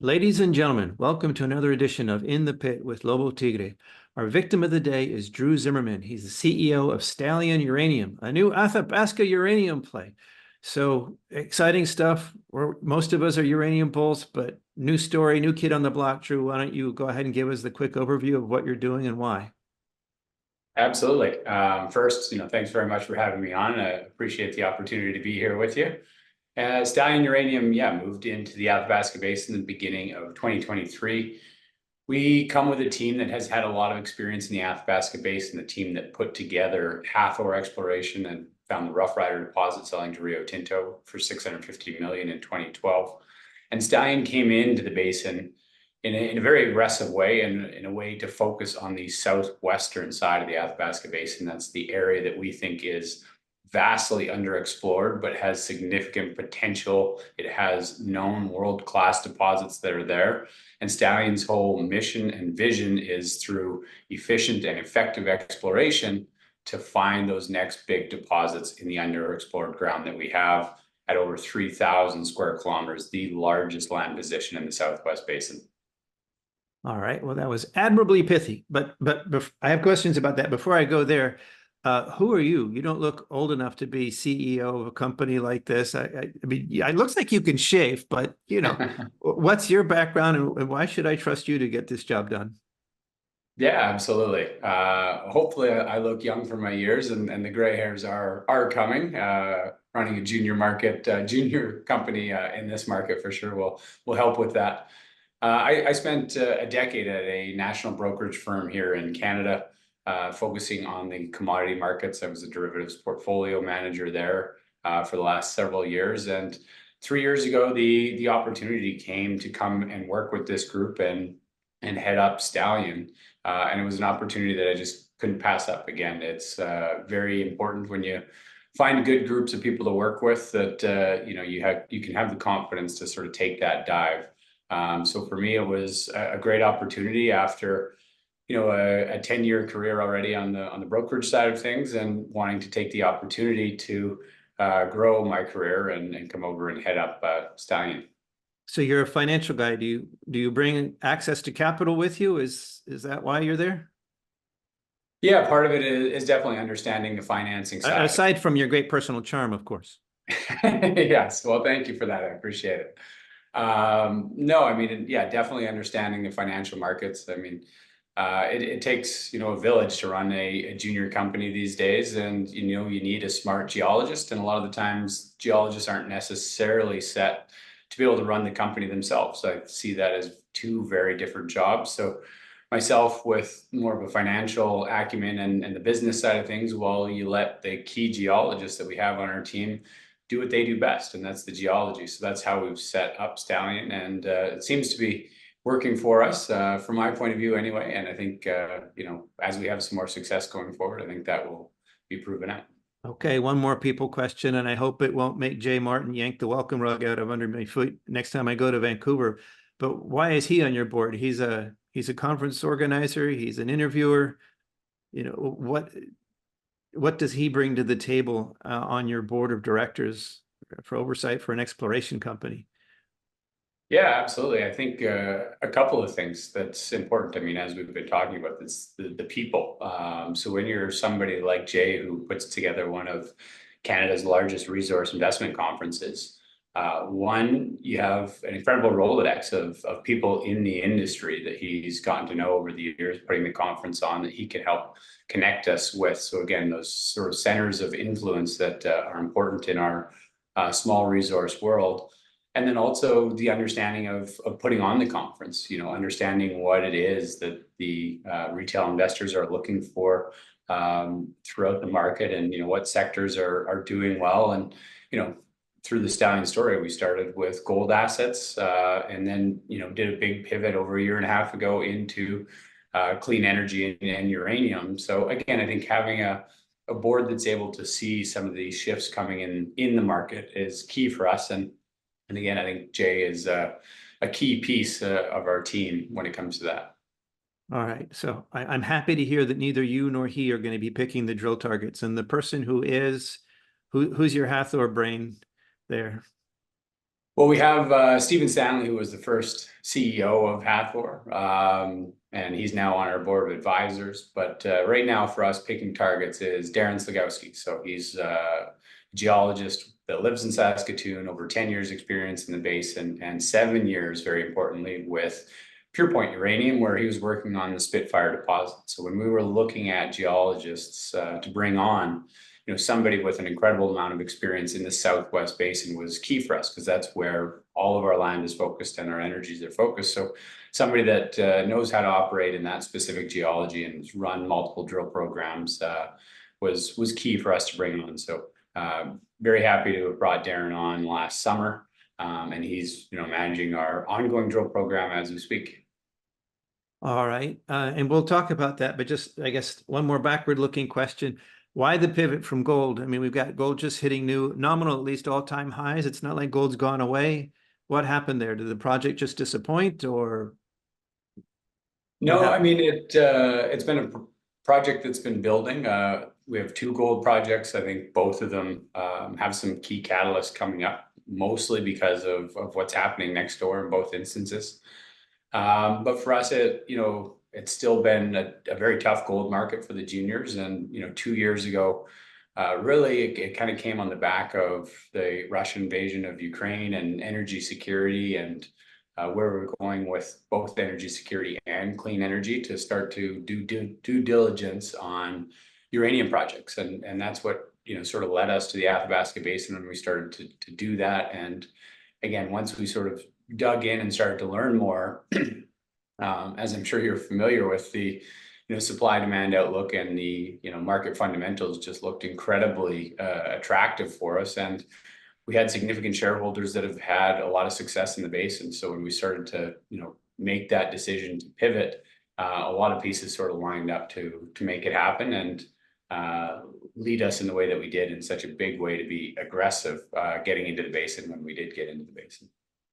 Ladies and gentlemen, welcome to another edition of In the Pit with Lobo Tigre. Our victim of the day is Drew Zimmerman. He's the CEO of Stallion Uranium, a new Athabasca uranium play. So exciting stuff. Most of us are uranium bulls, but new story, new kid on the block. Drew, why don't you go ahead and give us the quick overview of what you're doing and why? Absolutely. First, thanks very much for having me on. I appreciate the opportunity to be here with you. Stallion Uranium, moved into the Athabasca Basin in the beginning of 2023. We come with a team that has had a lot of experience in the Athabasca Basin, the team that put together Hathor exploration and found the Rough Rider deposit selling to Rio Tinto for $650 million in 2012. And Stallion came into the basin in a very aggressive way and in a way to focus on the southwestern side of the Athabasca Basin. That's the area that we think is vastly underexplored, but has significant potential. It has known world-class deposits that are there. And Stallion's whole mission and vision is through efficient and effective exploration to find those next big deposits in the underexplored ground that we have at over 3,000 square kilometers, the largest land position in the Southwest Basin. All right. Well, that was admirably pithy, but I have questions about that. Before I go there, who are you? You don't look old enough to be CEO of a company like this. I mean, yeah, it looks like you can shave, but what's your background and why should I trust you to get this job done? Yeah, absolutely. Hopefully I look young for my years and the gray hairs are coming. Running a junior company in this market for sure will help with that. I spent a decade at a national brokerage firm here in Canada, focusing on the commodity markets. I was a derivatives portfolio manager there for the last several years. And 3 years ago, the opportunity came to come and work with this group and head up Stallion. And it was an opportunity that I just couldn't pass up. Again, it's very important when you find good groups of people to work with that you can have the confidence to sort of take that dive. So for me, it was a great opportunity after a 10-year career already on the brokerage side of things, and wanting to take the opportunity to grow my career and come over and head up Stallion. So you're a financial guy. Do you bring access to capital with you? Is that why you're there? Yeah, part of it is definitely understanding the financing side. Aside from your great personal charm, of course. Yes, well, thank you for that. I appreciate it. No, I mean, yeah, definitely understanding the financial markets. I mean, it takes, a village to run a junior company these days, and, you need a smart geologist. And a lot of the times geologists aren't necessarily set to be able to run the company themselves. I see that as two very different jobs. So myself with more of a financial acumen and the business side of things, while you let the key geologists that we have on our team do what they do best, and that's the geology. So that's how we've set up Stallion, and it seems to be working for us, from my point of view anyway. And I think, as we have some more success going forward, I think that will be proven out. Okay, one more people question, and I hope it won't make Jay Martin yank the welcome rug out of under my foot next time I go to Vancouver. But why is he on your board? He's a conference organizer. He's an interviewer. What does he bring to the table on your board of directors for oversight for an exploration company? Yeah, absolutely. I think a couple of things that's important. I mean, as we've been talking about, this the people. So when you're somebody like Jay, who puts together one of Canada's largest resource investment conferences, one, you have an incredible Rolodex of people in the industry that he's gotten to know over the years, putting the conference on, that he can help connect us with. So again, those sort of centers of influence that are important in our small resource world. And then also the understanding of putting on the conference, understanding what it is that the retail investors are looking for throughout the market, and, what sectors are doing well. And, through the Stallion story, we started with gold assets, and then, did a big pivot over a year and a half ago into clean energy and uranium. So again, I think having a board that's able to see some of these shifts coming in the market is key for us. And again, I think Jay is a key piece of our team when it comes to that. All right. So I'm happy to hear that neither you nor he are going to be picking the drill targets. And the person who's your Hathor brain there? Well, we have Stephen Stanley, who was the first CEO of Hathor, and he's now on our board of advisors. But right now, for us, picking targets is Darren Slowski. So he's a geologist that lives in Saskatoon, over 10 years experience in the basin, and 7 years, very importantly, with Pure Point Uranium, where he was working on the Spitfire deposit. So when we were looking at geologists to bring on, somebody with an incredible amount of experience in the Southwest Basin was key for us, because that's where all of our land is focused and our energies are focused. So somebody that knows how to operate in that specific geology and run multiple drill programs was key for us to bring on. So very happy to have brought Darren on last summer, and he's managing our ongoing drill program as we speak. All right, and we'll talk about that, but just, I guess, one more backward-looking question. Why the pivot from gold? I mean, we've got gold just hitting new nominal, at least all-time highs. It's not like gold's gone away. What happened there? Did the project just disappoint, or? No, I mean, it's been a project that's been building. We have 2 gold projects. I think both of them have some key catalysts coming up, mostly because of what's happening next door in both instances. But for us, it's still been a very tough gold market for the juniors. And 2 years ago, really, it kind of came on the back of the Russian invasion of Ukraine and energy security, and where we're going with both energy security and clean energy to start to do due diligence on uranium projects. And that's what sort of led us to the Athabasca Basin when we started to do that. And again, once we sort of dug in and started to learn more, as I'm sure you're familiar with, the supply demand outlook and the market fundamentals just looked incredibly attractive for us. And we had significant shareholders that have had a lot of success in the basin. So when we started to make that decision to pivot, a lot of pieces sort of lined up to make it happen and lead us in the way that we did, in such a big way to be aggressive getting into the basin when we did get into the basin.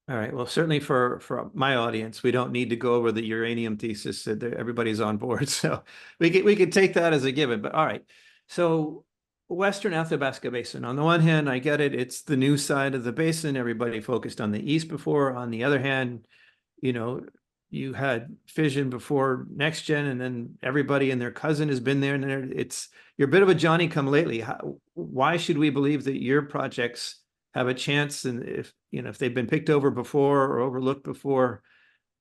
All right. Well, certainly for my audience, we don't need to go over the uranium thesis. That everybody's on board, so we could take that as a given. But all right. So Western Athabasca Basin. On the one hand, I get it. It's the new side of the basin. Everybody focused on the east before. On the other hand, you had fission before NextGen, and then everybody and their cousin has been there. And you're a bit of a Johnny come lately. Why should we believe that your projects have a chance? And if they've been picked over before or overlooked before,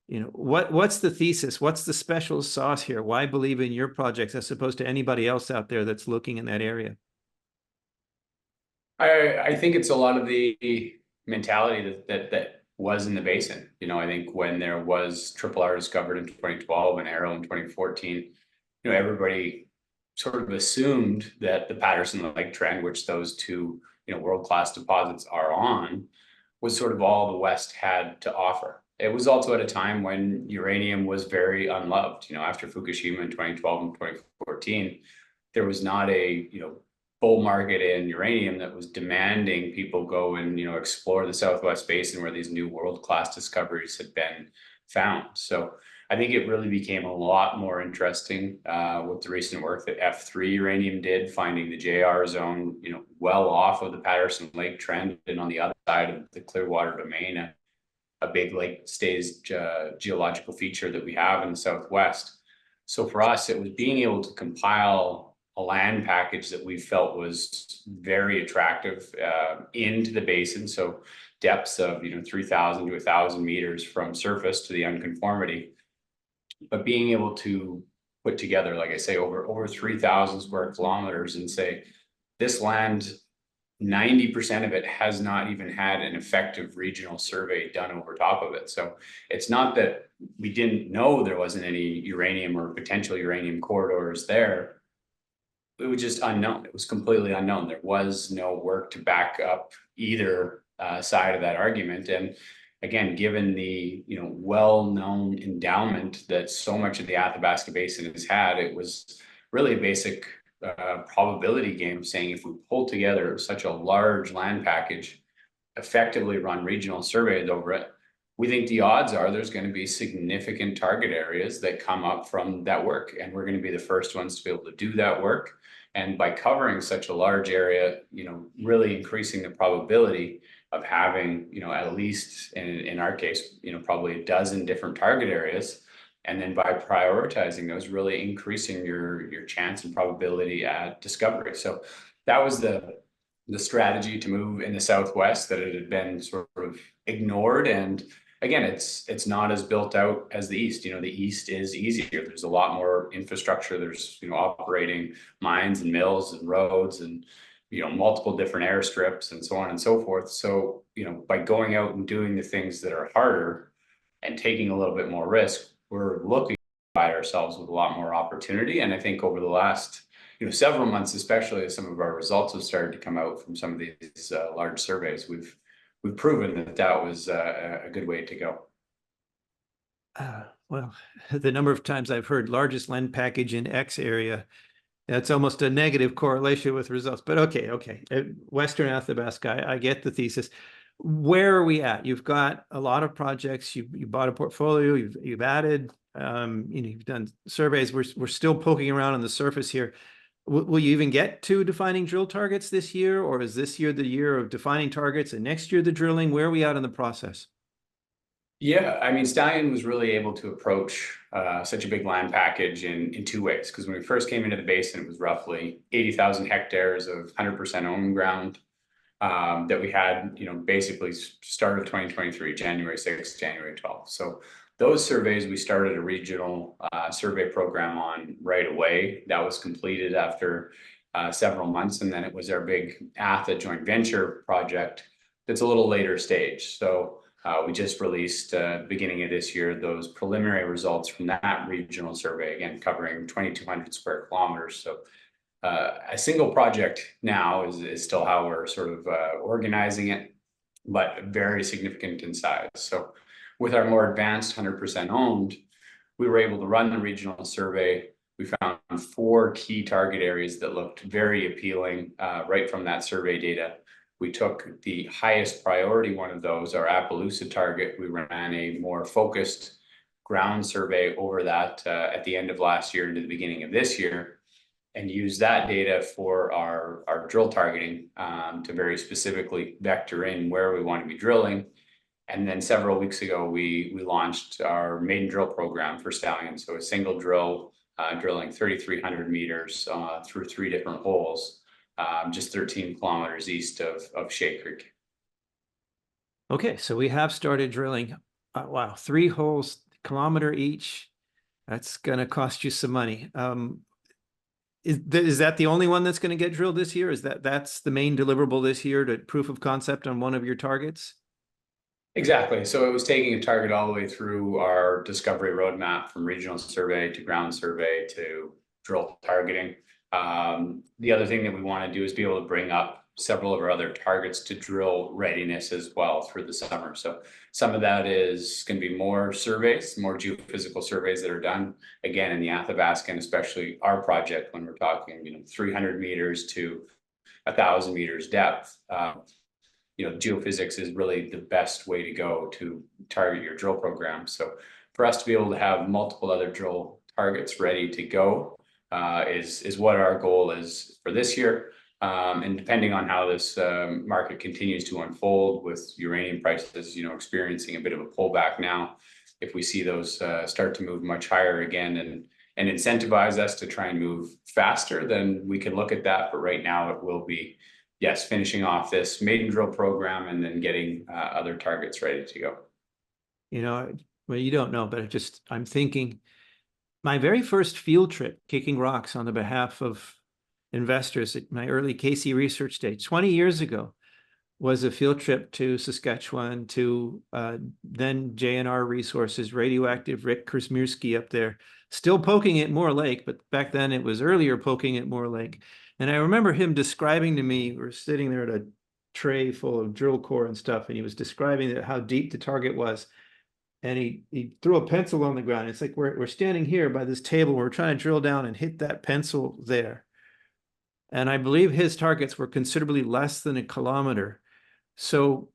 what's the thesis? What's the special sauce here? Why believe in your projects as opposed to anybody else out there that's looking in that area? I think it's a lot of the mentality that was in the basin. I think when there was Triple R discovered in 2012 and Arrow in 2014, everybody sort of assumed that the Patterson Lake trend, which those 2 world-class deposits are on, was sort of all the West had to offer. It was also at a time when uranium was very unloved. After Fukushima in 2012 and 2014, there was not a bull market in uranium that was demanding people go and explore the Southwest Basin, where these new world-class discoveries had been found. So I think it really became a lot more interesting with the recent work that F3 Uranium did, finding the JR zone, well off of the Patterson Lake trend, and on the other side of the Clearwater domain, a big lake stage geological feature that we have in the Southwest. So for us, it was being able to compile a land package that we felt was very attractive into the basin. So depths of 3,000 to 1,000 meters from surface to the unconformity, but being able to put together, like I say, over 3,000 square kilometers, and say this land, 90% of it has not even had an effective regional survey done over top of it. So it's not that we didn't know there wasn't any uranium or potential uranium corridors there. It was just unknown. It was completely unknown. There was no work to back up either side of that argument. And again, given the well-known endowment that so much of the Athabasca Basin has had, it was really a basic probability game, saying if we pull together such a large land package, effectively run regional surveys over it, we think the odds are there's going to be significant target areas that come up from that work, and we're going to be the first ones to be able to do that work. And by covering such a large area, really increasing the probability of having, at least in our case, probably a dozen different target areas. And then by prioritizing those, really increasing your chance and probability at discovery. So that was the strategy to move in the Southwest, that it had been sort of ignored. And again, it's not as built out as the East. The East is easier. There's a lot more infrastructure. There's, operating mines and mills and roads and, multiple different airstrips and so on and so forth. So, by going out and doing the things that are harder and taking a little bit more risk, we're looking at ourselves with a lot more opportunity. And I think over the last, several months, especially as some of our results have started to come out from some of these large surveys, we've proven that was a good way to go. Well, the number of times I've heard largest land package in X area, that's almost a negative correlation with results. But okay. Western Athabasca, I get the thesis. Where are we at? You've got a lot of projects. You bought a portfolio. You've added. You've done surveys. We're still poking around on the surface here. Will you even get to defining drill targets this year, or is this year the year of defining targets and next year the drilling? Where are we at in the process? Yeah, I mean, Stallion was really able to approach such a big land package in two ways. Because when we first came into the basin, it was roughly 80,000 hectares of 100% owned ground that we had, basically start of 2023, January 6th, January 12th. So those surveys, we started a regional survey program on right away. That was completed after several months. And then it was our big ATHA joint venture project that's a little later stage. So we just released beginning of this year those preliminary results from that regional survey, again covering 2,200 square kilometers. So a single project now is still how we're sort of organizing it, but very significant in size. So with our more advanced 100% owned, we were able to run the regional survey. We found 4 key target areas that looked very appealing right from that survey data. We took the highest priority one of those, our Appaloosa target. We ran a more focused ground survey over that at the end of last year into the beginning of this year, and used that data for our drill targeting to very specifically vector in where we want to be drilling. And then several weeks ago, we launched our maiden drill program for Stallion. So a single drill drilling 3,300 meters through 3 different holes. Just 13 kilometers east of Shea Creek. Okay, so we have started drilling. Wow, 3 holes, kilometer each. That's going to cost you some money. Is that the only one that's going to get drilled this year? That's the main deliverable this year, to proof of concept on one of your targets? Exactly. So it was taking a target all the way through our discovery roadmap, from regional survey to ground survey to drill targeting. The other thing that we want to do is be able to bring up several of our other targets to drill readiness as well through the summer. So some of that is going to be more surveys, more geophysical surveys that are done again in the Athabasca, and especially our project when we're talking, 300 meters to 1,000 meters depth. Geophysics is really the best way to go to target your drill program. So for us to be able to have multiple other drill targets ready to go is what our goal is for this year. And depending on how this market continues to unfold, with uranium prices, experiencing a bit of a pullback now, if we see those start to move much higher again and incentivize us to try and move faster, then we can look at that. But right now it will be, yes, finishing off this maiden drill program and then getting other targets ready to go. Well, you don't know, but I'm thinking my very first field trip kicking rocks on the behalf of investors at my early KC research day 20 years ago was a field trip to Saskatchewan to then JNR Resources, radioactive Rick Krasmierski up there, still poking at Moore Lake, but back then it was earlier poking at Moore Lake. And I remember him describing to me, we're sitting there at a tray full of drill core and stuff, and he was describing how deep the target was. And he threw a pencil on the ground. It's like we're standing here by this table. We're trying to drill down and hit that pencil there. And I believe his targets were considerably less than a kilometer. So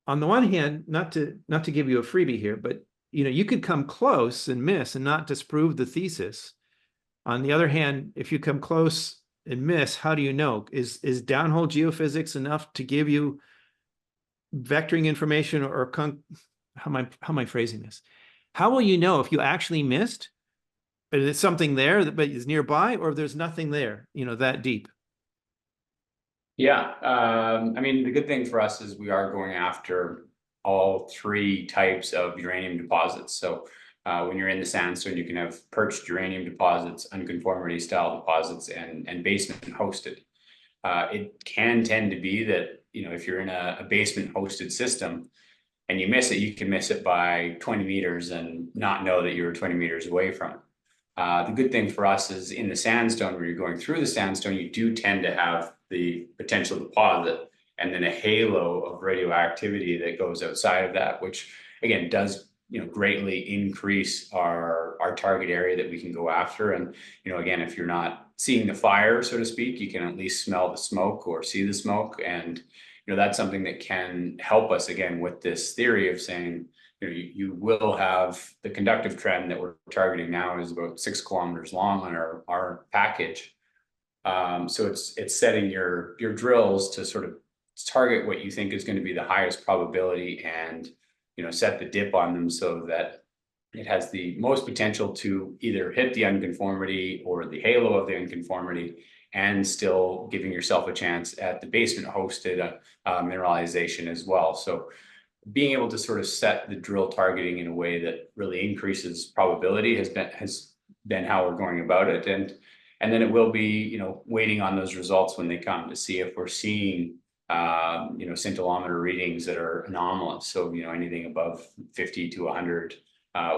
on the one hand, not to give you a freebie here, but you could come close and miss and not disprove the thesis. On the other hand, if you come close and miss, how do you know? Is downhole geophysics enough to give you vectoring information or how am I phrasing this? How will you know if you actually missed? Is it something there that but is nearby, or there's nothing there, that deep? Yeah, I mean, the good thing for us is we are going after all three types of uranium deposits. So when you're in the sandstone, you can have perched uranium deposits, unconformity style deposits, and basement hosted. It can tend to be that, if you're in a basement hosted system and you miss it, you can miss it by 20 meters and not know that you're 20 meters away from it. The good thing for us is in the sandstone, where you're going through the sandstone, you do tend to have the potential deposit and then a halo of radioactivity that goes outside of that, which again does greatly increase our target area that we can go after. And again, if you're not seeing the fire, so to speak, you can at least smell the smoke or see the smoke. And that's something that can help us again with this theory of saying, you will have the conductive trend that we're targeting now is about 6 kilometers long on our package. So it's setting your drills to sort of target what you think is going to be the highest probability, and set the dip on them so that it has the most potential to either hit the unconformity or the halo of the unconformity, and still giving yourself a chance at the basement hosted mineralization as well. So being able to sort of set the drill targeting in a way that really increases probability has been how we're going about it. And then it will be, waiting on those results when they come to see if we're seeing, scintillometer readings that are anomalous. So, anything above 50 to 100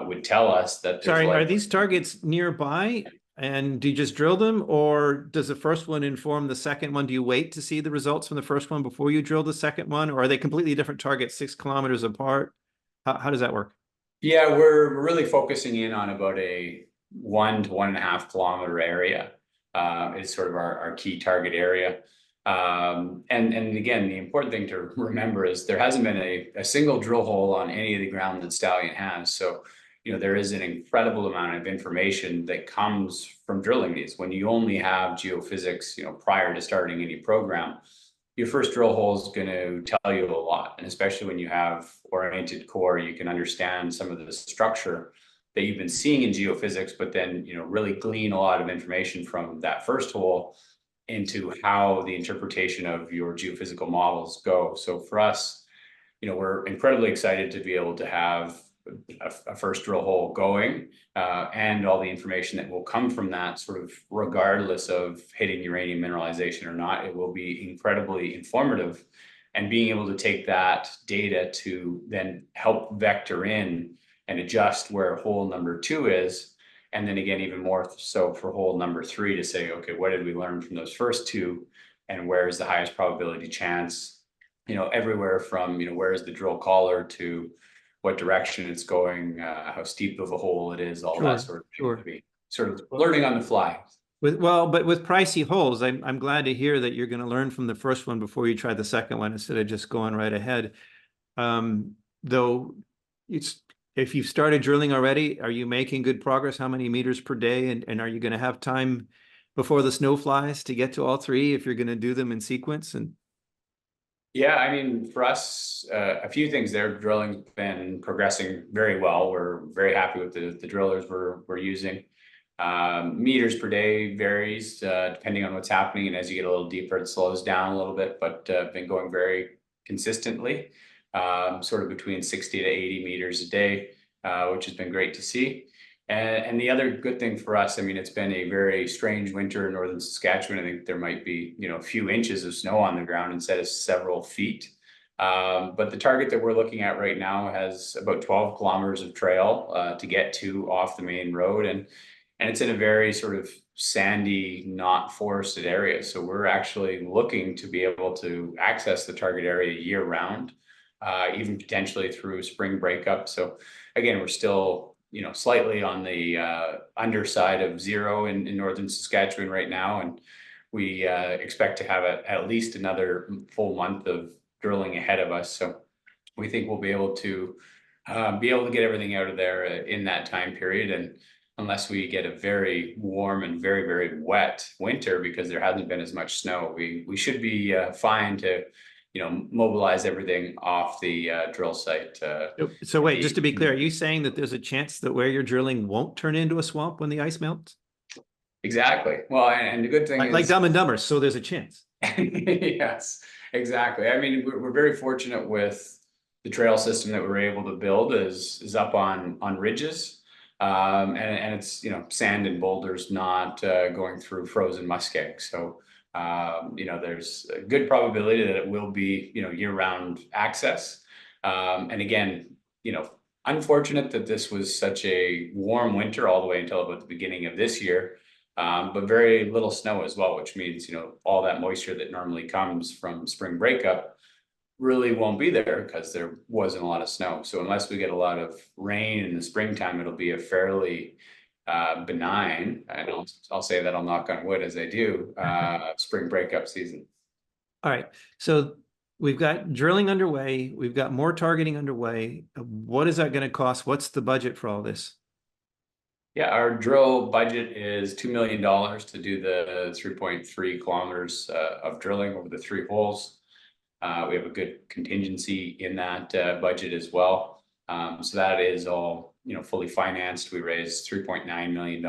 would tell us that. Sorry, are these targets nearby? And do you just drill them, or does the first one inform the second one? Do you wait to see the results from the first one before you drill the second one, or are they completely different targets, 6 kilometers apart? How does that work? Yeah, we're really focusing in on about a 1 to 1.5 kilometer area is sort of our key target area. And again, the important thing to remember is there hasn't been a single drill hole on any of the ground that Stallion has. So there is an incredible amount of information that comes from drilling these. When you only have geophysics, prior to starting any program, your first drill hole is going to tell you a lot. And especially when you have oriented core, you can understand some of the structure that you've been seeing in geophysics, but then, really glean a lot of information from that first hole into how the interpretation of your geophysical models go. So for us, we're incredibly excited to be able to have a first drill hole going, and all the information that will come from that, sort of regardless of hitting uranium mineralization or not. It will be incredibly informative, and being able to take that data to then help vector in and adjust where hole number 2 is. And then again, even more so for hole number 3 to say, okay, what did we learn from those first 2, and where is the highest probability chance, everywhere from, where is the drill collar to what direction it's going, how steep of a hole it is, all that sort of thing, to be sort of learning on the fly. But with pricey holes, I'm glad to hear that you're going to learn from the first one before you try the second one, instead of just going right ahead. Though if you've started drilling already, are you making good progress? How many meters per day? And are you going to have time before the snow flies to get to all 3 if you're going to do them in sequence? And yeah, I mean, for us, a few things there. Drilling's been progressing very well. We're very happy with the drillers we're using. Meters per day varies depending on what's happening, and as you get a little deeper, it slows down a little bit, but been going very consistently, sort of between 60 to 80 meters a day, which has been great to see. And the other good thing for us, I mean, it's been a very strange winter in northern Saskatchewan. I think there might be, a few inches of snow on the ground instead of several feet. But the target that we're looking at right now has about 12 kilometers of trail to get to off the main road. And it's in a very sort of sandy, not forested area. So we're actually looking to be able to access the target area year round, even potentially through spring breakup. So again, we're still, slightly on the underside of 0 in northern Saskatchewan right now. And we expect to have at least another full month of drilling ahead of us. So we think we'll be able to get everything out of there in that time period. And unless we get a very warm and very, very wet winter, because there hasn't been as much snow, we should be fine to mobilize everything off the drill site. So wait, just to be clear, are you saying that there's a chance that where you're drilling won't turn into a swamp when the ice melts? Exactly. Well, and the good thing Like is, Dumb and Dumber, so there's a chance. yes, exactly. I mean, we're very fortunate with the trail system that we're able to build is up on ridges, and it's sand and boulders, not going through frozen muskeg. So there's a good probability that it will be year-round access. And again, unfortunate that this was such a warm winter all the way until about the beginning of this year. But very little snow as well, which means, all that moisture that normally comes from spring breakup really won't be there because there wasn't a lot of snow. So unless we get a lot of rain in the springtime, it'll be a fairly benign, and I'll say that I'll knock on wood as I do, spring breakup season. All right. So we've got drilling underway. We've got more targeting underway. What is that going to cost? What's the budget for all this? Yeah, our drill budget is $2 million to do the 3.3 kilometers of drilling over the 3 holes. We have a good contingency in that budget as well. So that is all fully financed. We raised $3.9 million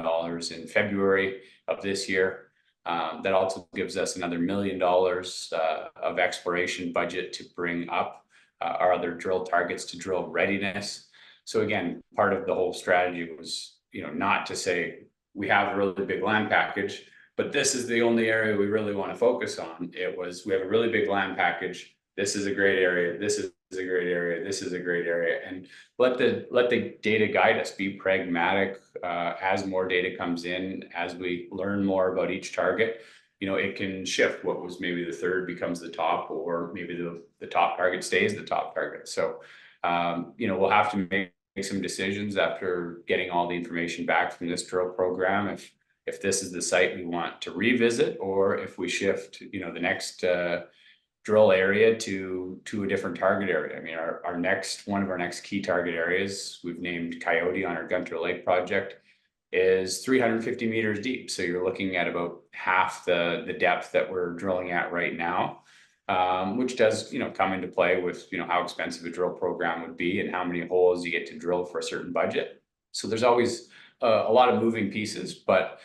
in February of this year. That also gives us another $1 million of exploration budget to bring up our other drill targets to drill readiness. So again, part of the whole strategy was not to say we have a really big land package, but this is the only area we really want to focus on. It was, we have a really big land package. This is a great area. This is a great area. This is a great area. And let the data guide us, be pragmatic. As more data comes in, as we learn more about each target, it can shift. What was maybe the third becomes the top, or maybe the top target stays the top target. So, we'll have to make some decisions after getting all the information back from this drill program, if this is the site we want to revisit, or if we shift the next drill area to a different target area. I mean, one of our next key target areas, we've named Coyote on our Gunter Lake project, is 350 meters deep. So you're looking at about half the depth that we're drilling at right now. Which does, come into play with, how expensive a drill program would be and how many holes you get to drill for a certain budget. So there's always a lot of moving pieces, but,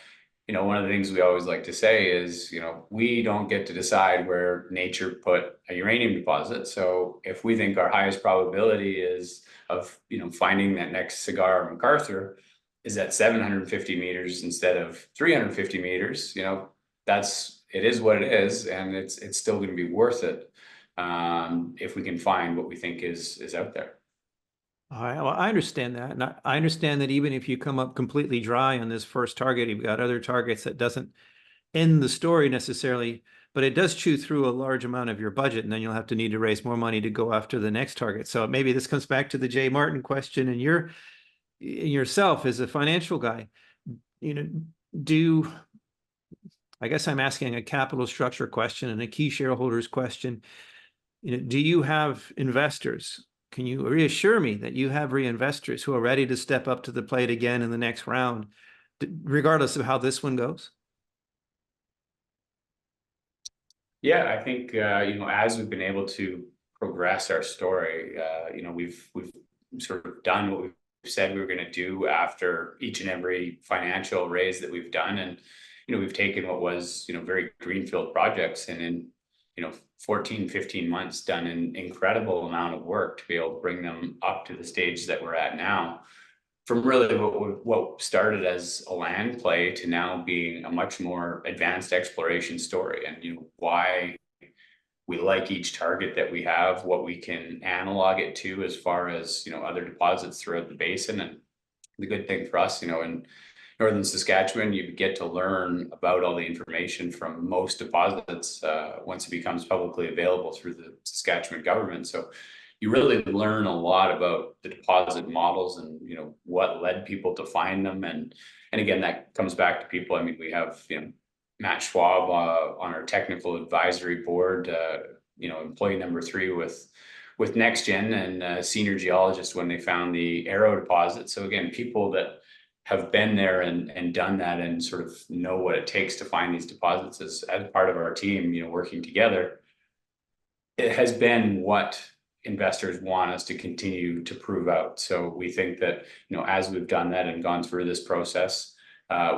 one of the things we always like to say is, we don't get to decide where nature put a uranium deposit. So if we think our highest probability is of, finding that next Cigar or MacArthur is at 750 meters instead of 350 meters, it is what it is, and it's still going to be worth it if we can find what we think is out there. All right. Well, I understand that. And I understand that even if you come up completely dry on this first target, you've got other targets that doesn't end the story necessarily, but it does chew through a large amount of your budget, and then you'll have to need to raise more money to go after the next target. So maybe this comes back to the Jay Martin question, and yourself as a financial guy, I guess I'm asking a capital structure question and a key shareholders question. Do you have investors? Can you reassure me that you have reinvestors who are ready to step up to the plate again in the next round, regardless of how this one goes? Yeah, I think as we've been able to progress our story, we've sort of done what we've said we were going to do after each and every financial raise that we've done, and we've taken what was very greenfield projects, and in 14, 15 months done an incredible amount of work to be able to bring them up to the stage that we're at now, from really what started as a land play to now being a much more advanced exploration story. And why we like each target that we have, what we can analog it to as far as other deposits throughout the basin. And the good thing for us, in northern Saskatchewan, you get to learn about all the information from most deposits once it becomes publicly available through the Saskatchewan government. So you really learn a lot about the deposit models and what led people to find them. And again, that comes back to people. I mean, we have Matt Schwab on our technical advisory board, employee number 3 with NextGen, and senior geologist when they found the Arrow deposit. So again, people that have been there and done that and sort of know what it takes to find these deposits as part of our team, working together. it has been what investors want us to continue to prove out. So we think that, as we've done that and gone through this process,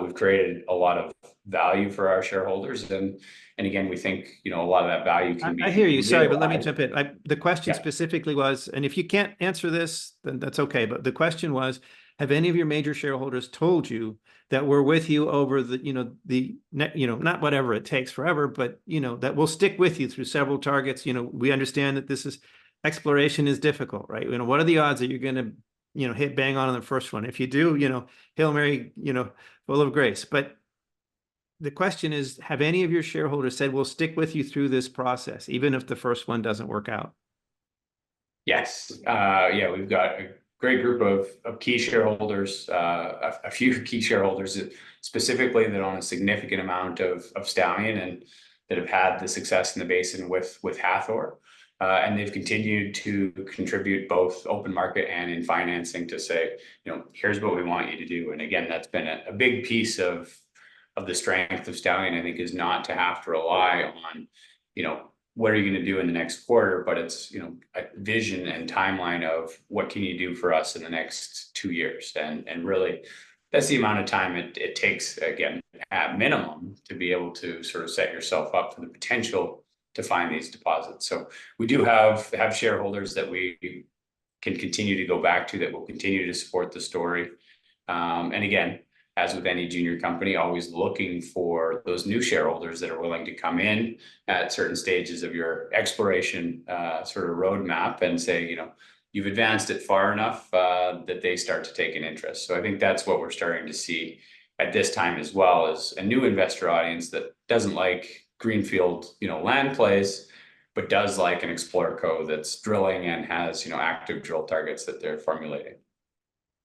we've created a lot of value for our shareholders. And again, we think, a lot of that value can I be hear you. Sorry, but let me realized. jump in. The question Yeah. specifically was, and if you can't answer this, then that's okay. But the question was, have any of your major shareholders told you that we're with you over not whatever it takes forever, but that we'll stick with you through several targets. We understand that exploration is difficult, right? What are the odds that you're going to, hit bang on the first one? If you do, Hail Mary, full of grace. But the question is, have any of your shareholders said, we'll stick with you through this process, even if the first one doesn't work out? Yes. Yeah, we've got a great group of key shareholders, a few key shareholders specifically that own a significant amount of Stallion and that have had the success in the basin with Hathor. And they've continued to contribute both open market and in financing to say, here's what we want you to do. And again, that's been a big piece of the strength of Stallion, I think, is not to have to rely on, what are you going to do in the next quarter, but it's, a vision and timeline of what can you do for us in the next 2 years. And really, that's the amount of time it takes, again, at minimum, to be able to sort of set yourself up for the potential to find these deposits. So we do have shareholders that we can continue to go back to, that will continue to support the story. And again, as with any junior company, always looking for those new shareholders that are willing to come in at certain stages of your exploration sort of roadmap and say, you've advanced it far enough that they start to take an interest. So I think that's what we're starting to see at this time, as well as a new investor audience that doesn't like greenfield, land plays, but does like an explorer co that's drilling and has, active drill targets that they're formulating.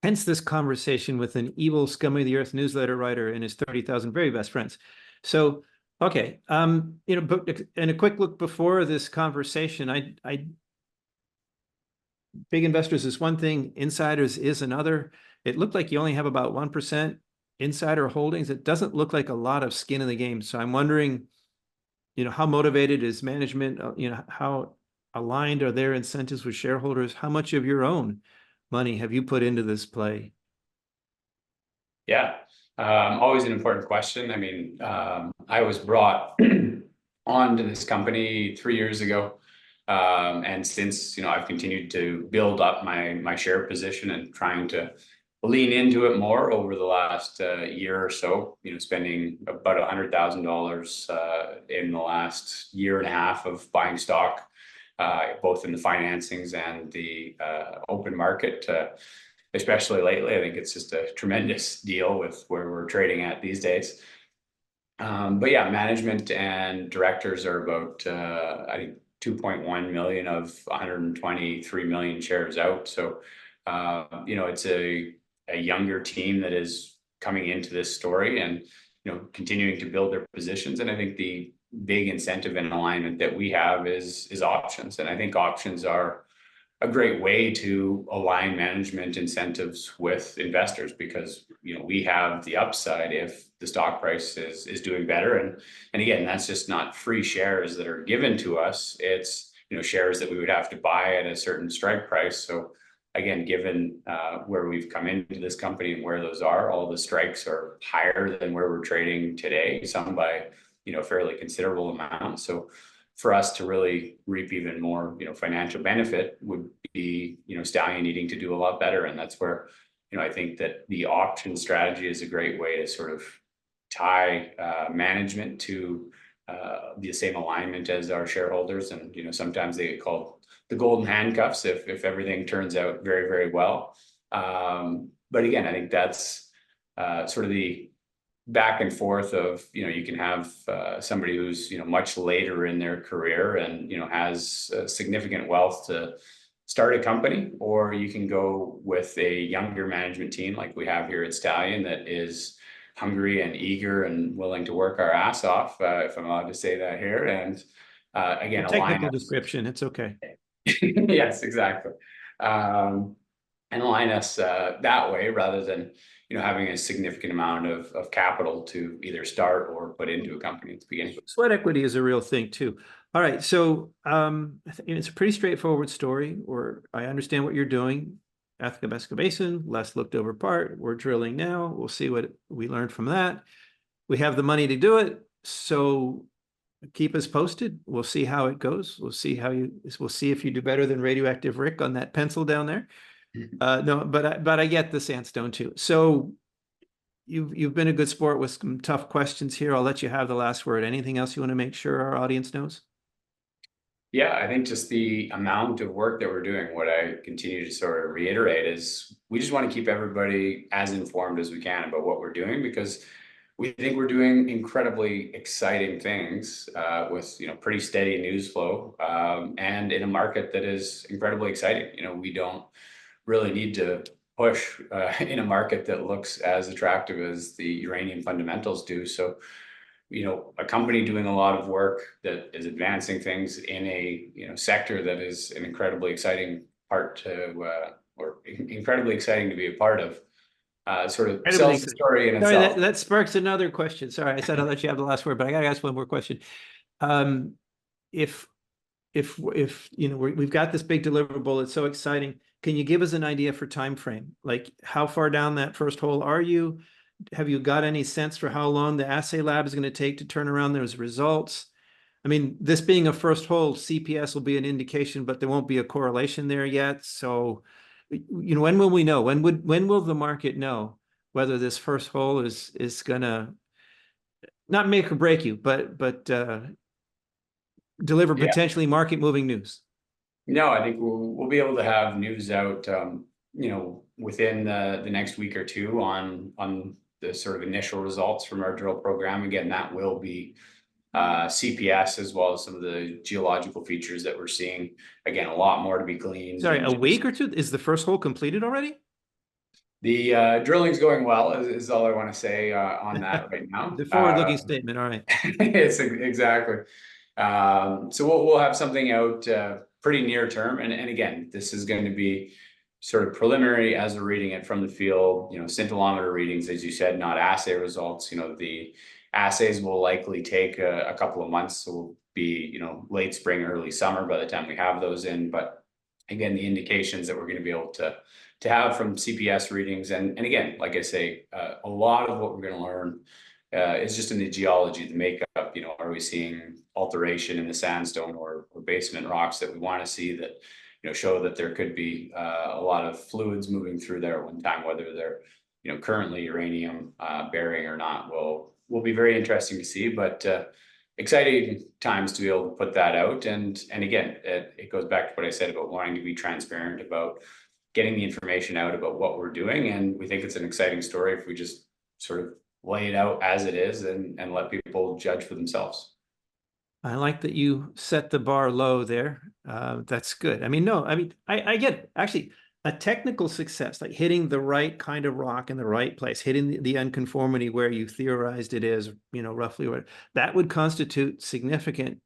Hence this conversation with an evil scum of the earth newsletter writer and his 30,000 very best friends. So, okay. But in a quick look before this conversation, big investors is one thing, insiders is another. It looked like you only have about 1% insider holdings. It doesn't look like a lot of skin in the game. So I'm wondering, how motivated is management? How aligned are their incentives with shareholders? How much of your own money have you put into this play? Yeah, always an important question. I mean, I was brought on to this company 3 years ago. And since, I've continued to build up my share position and trying to lean into it more over the last year or so, spending about $100,000 in the last year and a half of buying stock, both in the financings and the open market. Especially lately, I think it's just a tremendous deal with where we're trading at these days. But yeah, management and directors are about, I think, 2.1 million of 123 million shares out. So, it's a younger team that is coming into this story and, continuing to build their positions. And I think the big incentive and alignment that we have is options. And I think options are a great way to align management incentives with investors, because we have the upside if the stock price is doing better. And again, that's just not free shares that are given to us. It's shares that we would have to buy at a certain strike price. So again, given where we've come into this company and where those are, all the strikes are higher than where we're trading today, some by fairly considerable amount. So for us to really reap even more, financial benefit would be, Stallion needing to do a lot better. And that's where, I think that the option strategy is a great way to sort of tie management to the same alignment as our shareholders. And, sometimes they get called the golden handcuffs if everything turns out very, very well. But again, I think that's sort of the back and forth of, you can have somebody who's, much later in their career and, has significant wealth to start a company, or you can go with a younger management team like we have here at Stallion that is hungry and eager and willing to work our ass off, if I'm allowed to say that here. And again, A technical description, it's okay. Yes, exactly. And align us that way, rather than having a significant amount of capital to either start or put into a company at the beginning. Sweat equity is a real thing too. All right, so it's a pretty straightforward story, or I understand what you're doing. Athabasca Basin, last looked over part. We're drilling now. We'll see what we learned from that. We have the money to do it, so keep us posted. We'll see how it goes. We'll see if you do better than Radioactive Rick on that pencil down there. No, but I get the sandstone too. So you've been a good sport with some tough questions here. I'll let you have the last word. Anything else you want to make sure our audience knows? Yeah, I think just the amount of work that we're doing, what I continue to sort of reiterate is we just want to keep everybody as informed as we can about what we're doing, because we think we're doing incredibly exciting things with pretty steady news flow, and in a market that is incredibly exciting. We don't really need to push in a market that looks as attractive as the uranium fundamentals do. So a company doing a lot of work that is advancing things in a sector that is an incredibly exciting part to or incredibly exciting to be a part of, sort of Incredibly sells the exciting. story in Sorry, itself. that sparks another question. Sorry, I said I'll let you have the last word, but I gotta ask one more question. Um, if we've got this big deliverable, it's so exciting. Can you give us an idea for time frame? Like how far down that first hole are you? Have you got any sense for how long the assay lab is going to take to turn around those results? I mean, this being a first hole, CPS will be an indication, but there won't be a correlation there yet. So, when will we know? When will the market know whether this first hole is gonna not make or break you, but deliver Yeah. potentially market moving news? No, I think we'll be able to have news out, within the next week or two on the sort of initial results from our drill program. Again, that will be CPS, as well as some of the geological features that we're seeing. Again, a lot more to be gleaned. Sorry, and a just week or two? Is the first hole completed already? the drilling's going well, is all I want to say on that right now. The forward-looking statement. All right. Yes, exactly. So we'll have something out pretty near term, and again, this is going to be sort of preliminary as we're reading it from the field. Scintillometer readings, as you said, not assay results. The assays will likely take a couple of months, so we'll be late spring, early summer by the time we have those in. But again, the indications that we're going to be able to have from CPS readings, and again, like I say, a lot of what we're going to learn is just in the geology, the makeup. Are we seeing alteration in the sandstone or basement rocks that we want to see that show that there could be a lot of fluids moving through there at one time, whether they're currently uranium bearing or not, will be very interesting to see. But exciting times to be able to put that out. And again, it goes back to what I said about wanting to be transparent about getting the information out about what we're doing. And we think it's an exciting story if we just sort of lay it out as it is and let people judge for themselves. I like that you set the bar low there. That's good. I mean, no, I mean, I get it. Actually, a technical success, like hitting the right kind of rock in the right place, hitting the unconformity where you theorized it is, roughly what that would constitute significant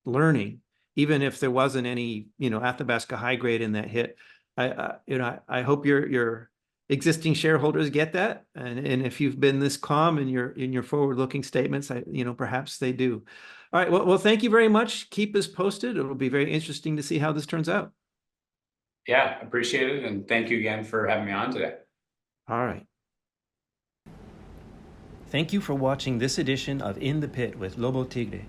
learning, even if there wasn't any, Athabasca high grade in that hit. I hope your existing shareholders get that, and if you've been this calm in your forward-looking statements, perhaps they do. All right, well, thank you very much. Keep us posted. It'll be very interesting to see how this turns out. Yeah, appreciate it, and thank you again for having me on today. All right. Thank you for watching this edition of In the Pit with Lobo Tigre.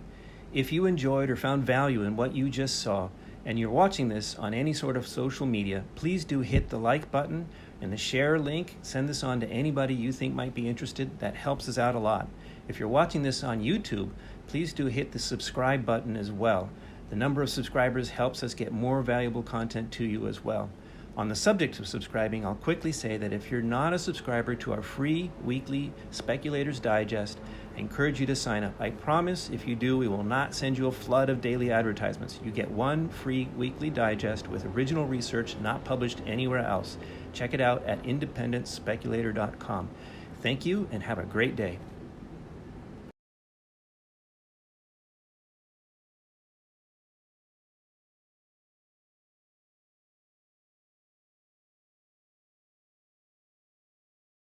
If you enjoyed or found value in what you just saw, and you're watching this on any sort of social media, please do hit the like button and the share link. Send this on to anybody you think might be interested. That helps us out a lot. If you're watching this on YouTube, please do hit the subscribe button as well. The number of subscribers helps us get more valuable content to you as well. On the subject of subscribing, I'll quickly say that if you're not a subscriber to our free weekly Speculators Digest, I encourage you to sign up. I promise if you do, we will not send you a flood of daily advertisements. You get one free weekly digest with original research not published anywhere else. Check it out at independentspeculator.com. Thank you and have a great day.